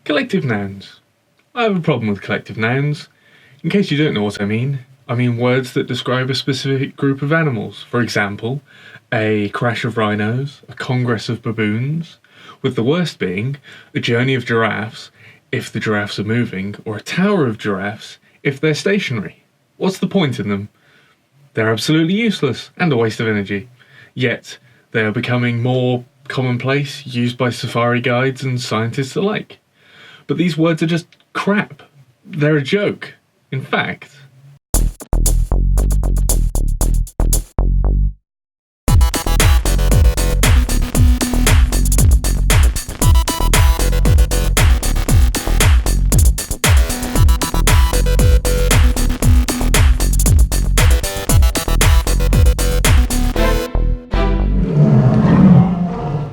Collective nouns. I have a problem with collective nouns. In case you don't know what I mean words that describe a specific group of animals. For example, a crash of rhinos, a congress of baboons, with the worst being a journey of giraffes if the giraffes are moving, or a tower of giraffes if they're stationary. What's the point in them? They're absolutely useless and a waste of energy. Yet, they are becoming more commonplace, used by safari guides and scientists alike. But these words are just crap. They're a joke. In fact,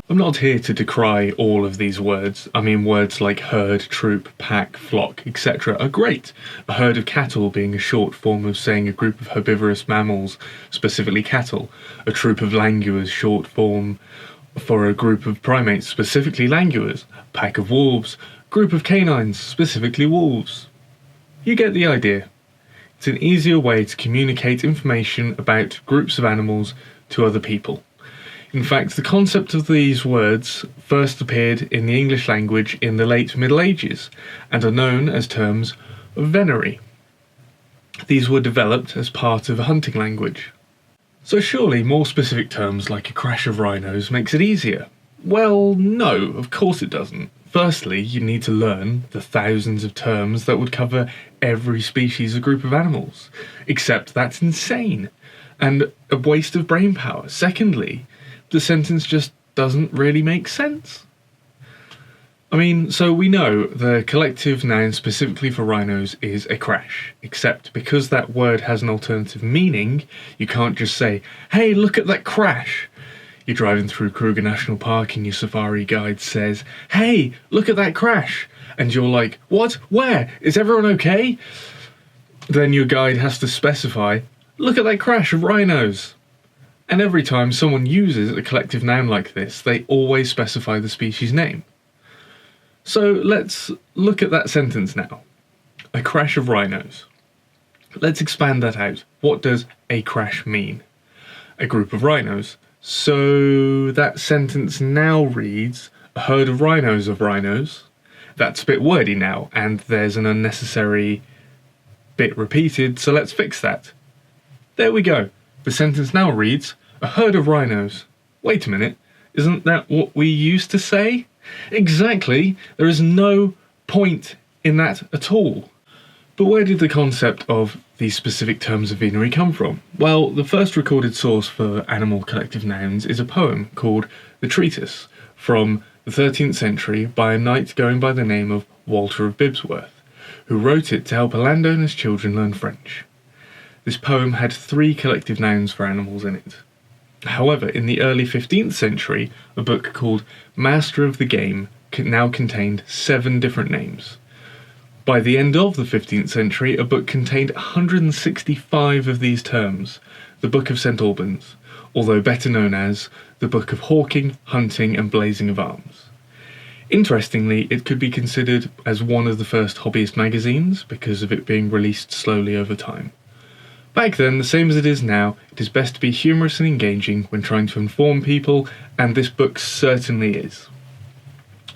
I'm not here to decry all of these words. Words like herd, troop, pack, flock, etc. are great. A herd of cattle being a short form of saying a group of herbivorous mammals, specifically cattle. A troop of languors, short form for a group of primates, specifically languors. Pack of wolves, group of canines, specifically wolves. You get the idea. It's an easier way to communicate information about groups of animals to other people. In fact, the concept of these words first appeared in the English language in the late Middle Ages and are known as terms of venery. These were developed as part of a hunting language. So surely more specific terms like a crash of rhinos makes it easier? Well, no, of course it doesn't. Firstly, you need to learn the thousands of terms that would cover every species or group of animals. Except that's insane and a waste of brain power. Secondly, the sentence just doesn't really make sense. So we know the collective noun specifically for rhinos is a crash, except because that word has an alternative meaning, you can't just say, hey, look at that crash. You're driving through Kruger National Park and your safari guide says, hey, look at that crash. And you're like, what? Where? Is everyone okay? Then your guide has to specify, look at that crash of rhinos. And every time someone uses a collective noun like this, they always specify the species name. So let's look at that sentence now. A crash of rhinos. Let's expand that out. What does a crash mean? A group of rhinos. So that sentence now reads, a herd of rhinos. That's a bit wordy now, and there's an unnecessary bit repeated, so let's fix that. There we go. The sentence now reads, a herd of rhinos. Wait a minute, isn't that what we used to say? Exactly, there is no point in that at all. But where did the concept of these specific terms of venery come from? Well, the first recorded source for animal collective nouns is a poem called The Treatise from the 13th century by a knight going by the name of Walter of Bibbsworth, who wrote it to help a landowner's children learn French. This poem had 3 collective nouns for animals in it. However, in the early 15th century, a book called Master of the Game now contained 7 different names. By the end of the 15th century, a book contained 165 of these terms, the Book of St Albans, although better known as the Book of Hawking, Hunting and Blazing of Arms. Interestingly, it could be considered as one of the first hobbyist magazines because of it being released slowly over time. Back then, the same as it is now, it is best to be humorous and engaging when trying to inform people, and this book certainly is.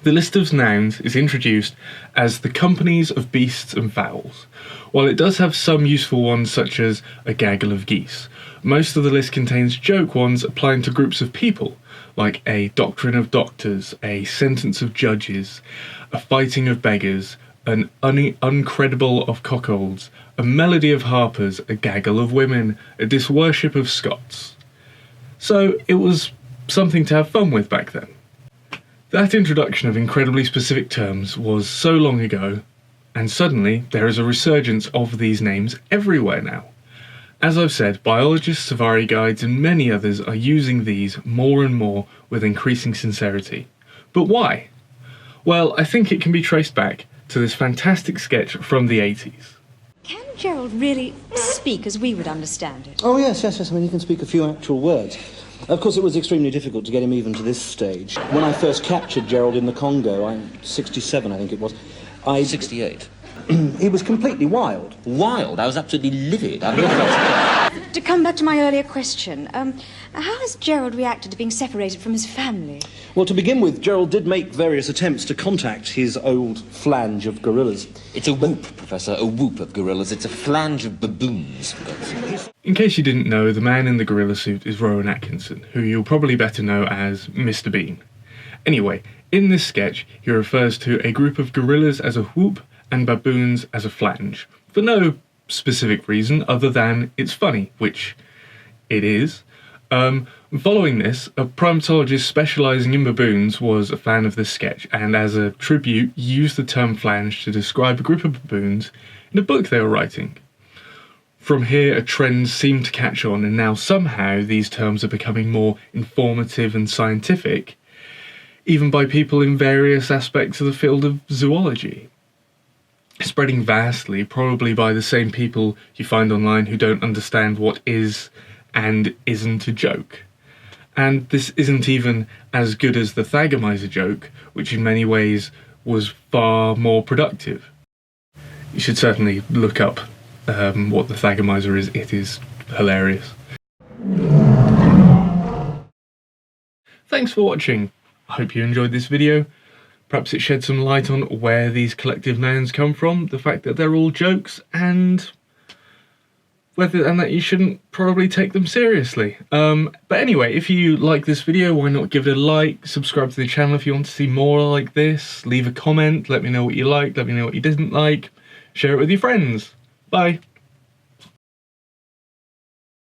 The list of nouns is introduced as the companies of beasts and fowls. While it does have some useful ones such as a gaggle of geese, most of the list contains joke ones applying to groups of people, like a doctrine of doctors, a sentence of judges, a fighting of beggars, an uncredible of cuckolds, a melody of harpers, a gaggle of women, a disworship of Scots. So it was something to have fun with back then. That introduction of incredibly specific terms was so long ago, and suddenly there is a resurgence of these names everywhere now. As I've said, biologists, safari guides and many others are using these more and more with increasing sincerity. But why? Well, I think it can be traced back to this fantastic sketch from the 80s. Can Jarrod really speak as we would understand it? Oh, yes. He can speak a few actual words. Of course, it was extremely difficult to get him even to this stage. When I first captured Jarrod in the Congo, I'm 67, I think it was, 68. He was completely wild. Wild? I was absolutely livid. I mean, To come back to my earlier question, how has Jarrod reacted to being separated from his family? Well, to begin with, Jarrod did make various attempts to contact his old flange of gorillas. It's a whoop, Professor, a whoop of gorillas. It's a flange of baboons. In case you didn't know, the man in the gorilla suit is Rowan Atkinson, who you'll probably better know as Mr. Bean. Anyway, in this sketch, he refers to a group of gorillas as a whoop and baboons as a flange, for no specific reason other than it's funny, which it is. Following this, a primatologist specialising in baboons was a fan of this sketch, and as a tribute used the term flange to describe a group of baboons in a book they were writing. From here, a trend seemed to catch on, and now somehow these terms are becoming more informative and scientific, even by people in various aspects of the field of zoology. Spreading vastly, probably by the same people you find online who don't understand what is and isn't a joke. And this isn't even as good as the Thagomizer joke, which in many ways was far more productive. You should certainly look up what the Thagomizer is. It is hilarious. Thanks for watching. I hope you enjoyed this video. Perhaps it shed some light on where these collective nouns come from, the fact that they're all jokes, and that you shouldn't probably take them seriously. But anyway, if you like this video, why not give it a like, subscribe to the channel if you want to see more like this, leave a comment, let me know what you liked, let me know what you didn't like, share it with your friends. Bye.